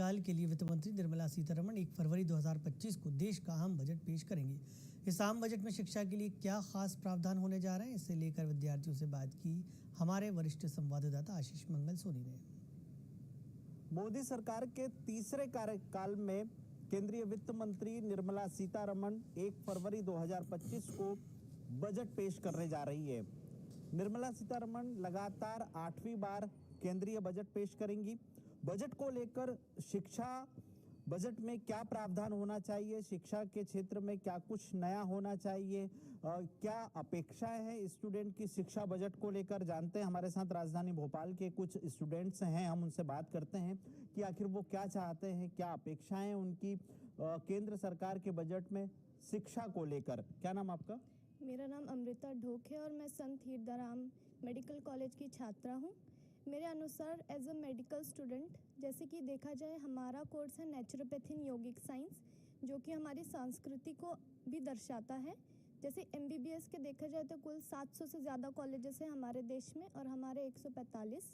साल के लिए वित्त मंत्री निर्मला सीतारमण 1 फरवरी 2025 को देश का आम बजट पेश करेंगी। इस आम बजट में शिक्षा के लिए क्या खास प्रावधान होने जा रहे हैं, इससे लेकर विद्यार्थियों से बात की हमारे वरिष्ठ संवाददाता आशीष मंगल सोनी ने। मोदी सरकार के तीसरे कार्यकाल में केंद्रीय वित्त मंत्री निर्मला सीतारमण 1 फरवरी 2025 को बजट पेश करने जा रही है। निर्मला सीतारमण लगातार 8वीं बार केंद्रीय बजट पेश करेंगी। बजट को लेकर शिक्षा बजट में क्या प्रावधान होना चाहिए, शिक्षा के क्षेत्र में क्या कुछ नया होना चाहिए, क्या अपेक्षाएं हैं स्टूडेंट की शिक्षा बजट को लेकर, जानते हैं। हमारे साथ राजधानी भोपाल के कुछ स्टूडेंट्स हैं, हम उनसे बात करते हैं कि आखिर वो क्या चाहते हैं, क्या अपेक्षाएं उनकी केंद्र सरकार के बजट में शिक्षा को लेकर। क्या नाम आपका? मेरा नाम अमृता ढोक है और मैं संत हीरदाराम मेडिकल कॉलेज की छात्रा हूँ। मेरे अनुसार एज अ मेडिकल स्टूडेंट, जैसे कि देखा जाए, हमारा कोर्स है नेचुरोपैथी इन योगिक साइंस, जो कि हमारी संस्कृति को भी दर्शाता है। जैसे MBBS के देखा जाए तो कुल 700 से ज़्यादा कॉलेजेस हैं हमारे देश में और हमारे 145,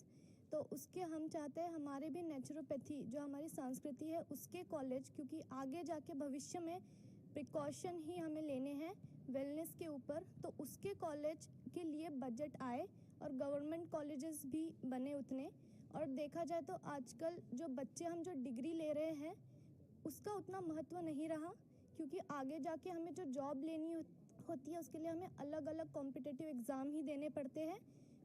तो उसके हम चाहते हैं हमारे भी नेचुरोपैथी जो हमारी संस्कृति है उसके कॉलेज, क्योंकि आगे जाके भविष्य में प्रिकॉशन ही हमें लेने हैं वेलनेस के ऊपर, तो उसके कॉलेज के लिए बजट आए और गवर्नमेंट कॉलेजेस भी बने उतने। और देखा जाए तो आजकल जो बच्चे हम जो डिग्री ले रहे हैं उसका उतना महत्व नहीं रहा, क्योंकि आगे जाके हमें जो जॉब लेनी होती है उसके लिए हमें अलग अलग कॉम्पिटिटिव एग्ज़ाम ही देने पड़ते हैं।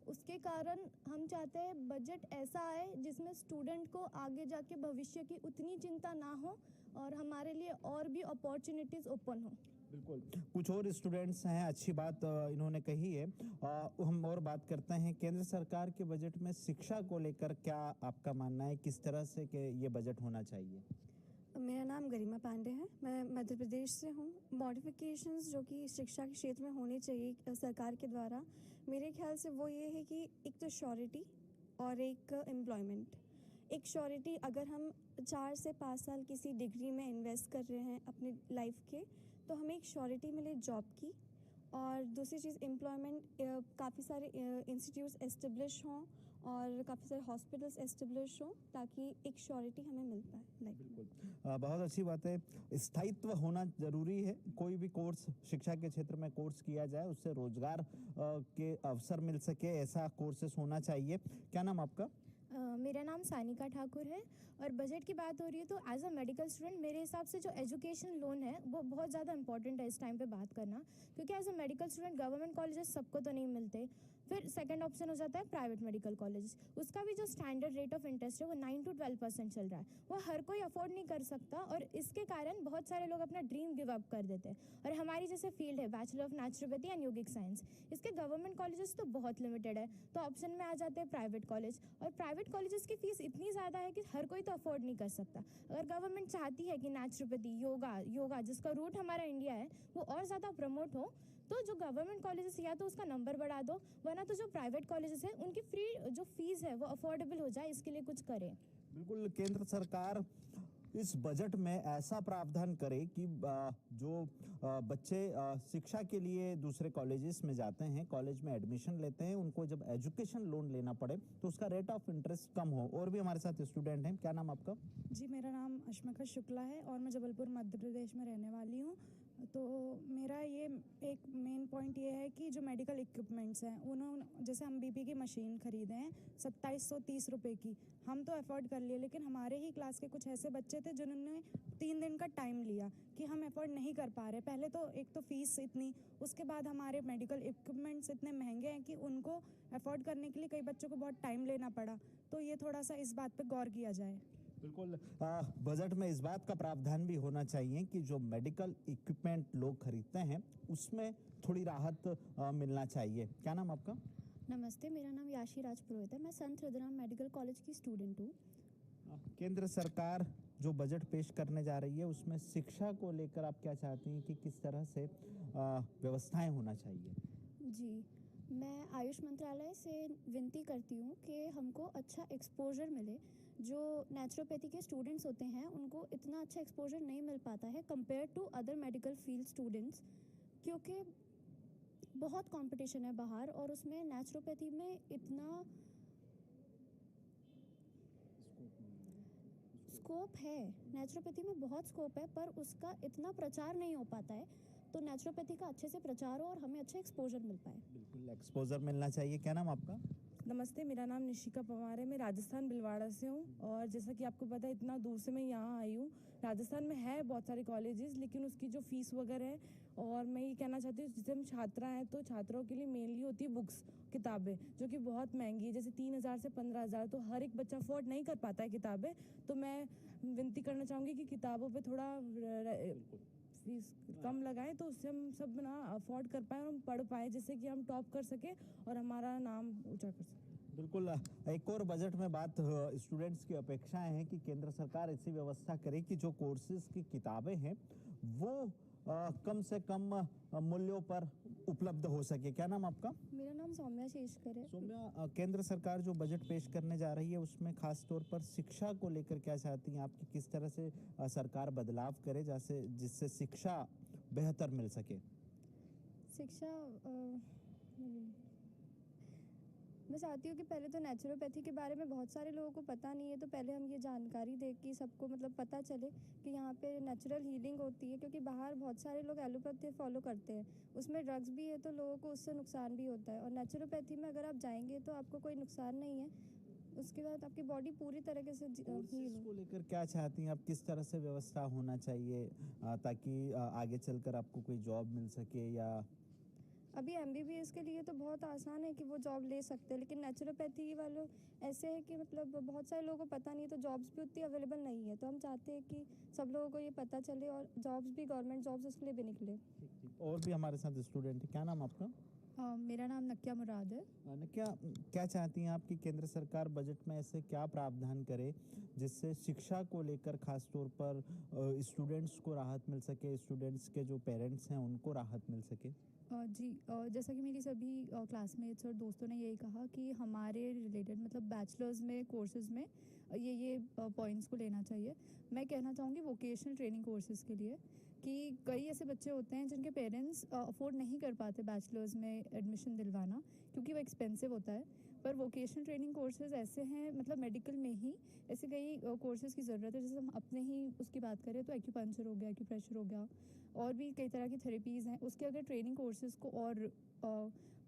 उसके कारण हम चाहते हैं बजट ऐसा आए जिसमें स्टूडेंट को आगे जाके भविष्य की उतनी चिंता ना हो और हमारे लिए और भी अपॉर्चुनिटीज़ ओपन हो। बिल्कुल, कुछ और स्टूडेंट्स हैं, अच्छी बात इन्होंने कही है। हम और बात करते हैं केंद्र सरकार के बजट में शिक्षा को लेकर क्या आपका मानना है, किस तरह से कि ये बजट होना चाहिए? मेरा नाम गरिमा पांडे है, मैं मध्य प्रदेश से हूँ। मॉडिफिकेशंस जो कि शिक्षा के क्षेत्र में होने चाहिए सरकार के द्वारा, मेरे ख्याल से वो ये है कि एक तो श्योरिटी और एक एम्प्लॉयमेंट। एक श्योरिटी, अगर हम 4 से 5 साल किसी डिग्री में इन्वेस्ट कर रहे हैं अपने लाइफ के, तो हमें एक श्योरिटी मिले जॉब की। और दूसरी चीज़ एम्प्लॉयमेंट, काफ़ी सारे इंस्टीट्यूट्स एस्टेब्लिश हों और काफ़ी सारे हॉस्पिटल्स एस्टेब्लिश हों ताकि एक श्योरिटी हमें मिल पाए लाइफ में। बिल्कुल, बहुत अच्छी बात है। स्थायित्व होना जरूरी है। कोई भी कोर्स शिक्षा के क्षेत्र में कोर्स किया जाए उससे रोजगार के अवसर मिल सके, ऐसा कोर्सेस होना चाहिए। क्या नाम आपका? मेरा नाम सानिका ठाकुर है और बजट की बात हो रही है तो एज अ मेडिकल स्टूडेंट मेरे हिसाब से जो एजुकेशन लोन है वो बहुत ज़्यादा इंपॉर्टेंट है इस टाइम पे बात करना, क्योंकि as a medical student government colleges सबको तो नहीं मिलते। फिर सेकंड ऑप्शन हो जाता है प्राइवेट मेडिकल कॉलेजेस, उसका भी जो स्टैंडर्ड रेट ऑफ इंटरेस्ट है वो 9 to 12% चल रहा है, वो हर कोई अफोर्ड नहीं कर सकता और इसके कारण बहुत सारे लोग अपना ड्रीम गिव अप कर देते हैं। और हमारी जैसे फील्ड है bachelor of naturopathy and yogic science, इसके गवर्नमेंट कॉलेजेस तो बहुत लिमिटेड है, तो ऑप्शन में आ जाते हैं प्राइवेट कॉलेज। और प्राइवेट कॉलेजेस की फीस इतनी ज़्यादा है कि हर कोई तो अफोर्ड नहीं कर सकता। अगर गवर्नमेंट चाहती है कि नेचुरोपैथी योगा जिसका रूट हमारा इंडिया है वो और ज़्यादा प्रमोट हो, तो जो गवर्नमेंट कॉलेजेस या तो उसका नंबर बढ़ा दो, वरना तो जो प्राइवेट कॉलेजेस है उनकी फ्री जो फीस है वो अफोर्डेबल हो जाए, इसके लिए कुछ करें। बिल्कुल, केंद्र सरकार इस बजट में ऐसा प्रावधान करे कि जो बच्चे शिक्षा के लिए दूसरे कॉलेजेस में जाते हैं, कॉलेज में एडमिशन लेते हैं, उनको जब एजुकेशन लोन लेना पड़े तो उसका रेट ऑफ इंटरेस्ट कम हो। और भी हमारे साथ स्टूडेंट हैं। क्या नाम आपका? जी, मेरा नाम अश्मिका शुक्ला है और मैं जबलपुर मध्य प्रदेश में रहने वाली हूँ। तो मेरा ये एक मेन पॉइंट ये है कि जो मेडिकल इक्विपमेंट्स हैं उन्होंने, जैसे हम BP की मशीन खरीदे हैं 2730 रुपये की, हम तो अफोर्ड कर लिए, लेकिन हमारे ही क्लास के कुछ ऐसे बच्चे थे जिन्होंने 3 दिन का टाइम लिया कि हम अफोर्ड नहीं कर पा रहे। पहले तो एक तो फीस इतनी, उसके बाद हमारे मेडिकल इक्विपमेंट्स इतने महंगे हैं कि उनको अफोर्ड करने के लिए कई बच्चों को बहुत टाइम लेना पड़ा। तो ये थोड़ा सा इस बात पर गौर किया जाए। बिल्कुल, बजट में इस बात का प्रावधान भी होना चाहिए कि जो मेडिकल इक्विपमेंट लोग खरीदते हैं उसमें थोड़ी राहत मिलना चाहिए। क्या नाम आपका? नमस्ते, मेरा नाम याशी राज पुरोहित है, मैं संत हीरदाराम मेडिकल कॉलेज की स्टूडेंट हूँ। केंद्र सरकार जो बजट पेश करने जा रही है उसमें शिक्षा को लेकर आप क्या चाहती हैं कि किस तरह से व्यवस्थाएं होना चाहिए? जी, मैं आयुष मंत्रालय से विनती करती हूँ कि हमको अच्छा एक्सपोजर मिले। जो नेचुरोपैथी के स्टूडेंट्स होते हैं उनको इतना अच्छा एक्सपोजर नहीं मिल पाता है compare to other medical field students, क्योंकि बहुत कंपटीशन है बाहर और उसमें नेचुरोपैथी में इतना स्कोप है, नेचुरोपैथी में बहुत स्कोप है, पर उसका इतना प्रचार नहीं हो पाता है। तो नेचुरोपैथी का अच्छे से प्रचार हो और हमें अच्छा एक्सपोजर मिल पाए। बिल्कुल एक्सपोजर मिलना चाहिए। क्या नाम आपका? नमस्ते, मेरा नाम निशिका पवार है। मैं राजस्थान भिलवाड़ा से हूँ और जैसा कि आपको पता है इतना दूर से मैं यहाँ आई हूँ। राजस्थान में है बहुत सारे कॉलेजेस, लेकिन उसकी जो फीस वगैरह है, और मैं ये कहना चाहती हूँ जैसे हम छात्रा हैं तो छात्राओं के लिए मेनली होती है बुक्स, किताबें, जो कि बहुत महंगी है, जैसे 3,000 से 15,000, तो हर एक बच्चा अफोर्ड नहीं कर पाता है किताबें। तो मैं विनती करना चाहूँगी कि किताबों पे थोड़ा फीस कम लगाएं, तो उससे हम सब ना अफोर्ड कर पाएँ और हम पढ़ पाएँ, जिससे कि हम टॉप कर सकें और हमारा नाम ऊँचा कर सकें। बिल्कुल। एक और बजट में बात स्टूडेंट्स की अपेक्षाएं हैं कि केंद्र सरकार ऐसी व्यवस्था करे कि जो कोर्सेज की किताबें हैं वो कम से कम मूल्यों पर उपलब्ध हो सके। क्या नाम आपका? मेरा नाम सौम्या शेषकर है। सौम्या, केंद्र सरकार जो बजट पेश करने जा रही है उसमें खास तौर पर शिक्षा को लेकर क्या चाहती हैं आपकी? किस तरह से सरकार बदलाव करे जिससे शिक्षा बेहतर मिल सके? शिक्षा मैं चाहती हूँ कि पहले तो नेचुरोपैथी के बारे में बहुत सारे लोगों को पता नहीं है, तो पहले हम ये जानकारी दें कि सबको मतलब पता चले कि यहाँ पे नेचुरल हीलिंग होती है, क्योंकि बाहर बहुत सारे लोग एलोपैथी फॉलो करते हैं, उसमें ड्रग्स भी है तो लोगों को उससे नुकसान भी होता है। और नेचुरोपैथी में अगर आप जाएंगे तो आपको कोई नुकसान नहीं है, उसके बाद आपकी बॉडी पूरी तरीके से हील को लेकर क्या चाहती हैं आप? किस तरह से व्यवस्था होना चाहिए ताकि आगे चलकर आपको कोई जॉब मिल सके? या अभी एमबीबीएस के लिए तो बहुत आसान है कि वो जॉब ले सकते हैं, लेकिन नेचुरोपैथी वालों ऐसे है कि मतलब बहुत सारे लोगों को पता नहीं, तो जॉब्स भी उतनी अवेलेबल नहीं है। तो हम चाहते हैं कि सब लोगों को ये पता चले और जॉब्स भी, गवर्नमेंट जॉब्स उसके लिए भी निकले। और भी हमारे साथ स्टूडेंट है। क्या नाम आपका? मेरा नाम नक्या मुराद है। क्या चाहती हैं आप कि केंद्र सरकार बजट में ऐसे क्या प्रावधान करे जिससे शिक्षा को लेकर खास तौर पर स्टूडेंट्स को राहत मिल सके, स्टूडेंट्स के जो पेरेंट्स हैं उनको राहत मिल सके? जी, जैसा कि मेरी सभी क्लासमेट्स और दोस्तों ने यही कहा कि हमारे रिलेटेड मतलब बैचलर्स में कोर्सेज़ में ये पॉइंट्स को लेना चाहिए। मैं कहना चाहूँगी वोकेशनल ट्रेनिंग कोर्सेज़ के लिए कि कई ऐसे बच्चे होते हैं जिनके पेरेंट्स अफोर्ड नहीं कर पाते बैचलर्स में एडमिशन दिलवाना, क्योंकि वो एक्सपेंसिव होता है। पर वोकेशनल ट्रेनिंग कोर्सेज़ ऐसे हैं, मतलब मेडिकल में ही ऐसे कई कोर्सेज़ की ज़रूरत है। जैसे हम अपने ही उसकी बात करें तो एक्यूपंक्चर हो गया, एक्यूप्रेशर हो गया, और भी कई तरह की थेरेपीज़ हैं। उसके अगर ट्रेनिंग कोर्सेज़ को और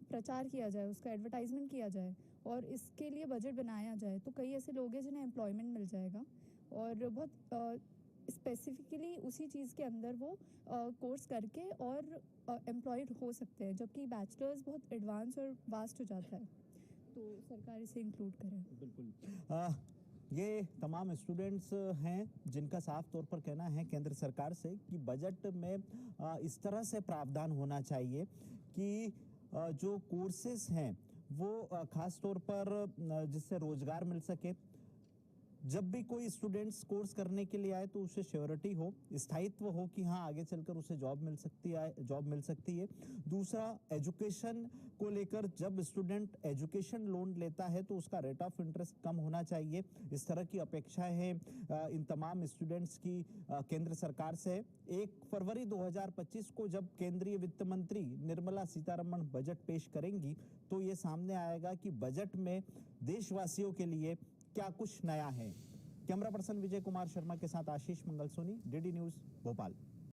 प्रचार किया जाए, उसका एडवर्टाइजमेंट किया जाए और इसके लिए बजट बनाया जाए, तो कई ऐसे लोग हैं जिन्हें एम्प्लॉयमेंट मिल जाएगा और बहुत स्पेसिफिकली उसी चीज़ के अंदर वो कोर्स करके और एम्प्लॉयड हो सकते हैं, जबकि बैचलर्स बहुत एडवांस और वास्ट हो जाता है। तो सरकार इसे इंक्लूड करे। बिल्कुल। ये तमाम स्टूडेंट्स हैं जिनका साफ तौर पर कहना है केंद्र सरकार से कि बजट में इस तरह से प्रावधान होना चाहिए कि जो कोर्सेज हैं वो खास तौर पर जिससे रोजगार मिल सके। जब भी कोई स्टूडेंट्स कोर्स करने के लिए आए तो उसे श्योरिटी हो, स्थायित्व हो कि हाँ आगे चलकर उसे जॉब मिल सकती है। दूसरा, एजुकेशन को लेकर जब स्टूडेंट एजुकेशन लोन लेता है तो उसका रेट ऑफ इंटरेस्ट कम होना चाहिए। इस तरह की अपेक्षाएं हैं इन तमाम स्टूडेंट्स की केंद्र सरकार से। 1 फरवरी 2025 को जब केंद्रीय वित्त मंत्री निर्मला सीतारमण बजट पेश करेंगी तो ये सामने आएगा कि बजट में देशवासियों के लिए क्या कुछ नया है। कैमरा पर्सन विजय कुमार शर्मा के साथ आशीष मंगल सोनी, डीडी न्यूज, भोपाल।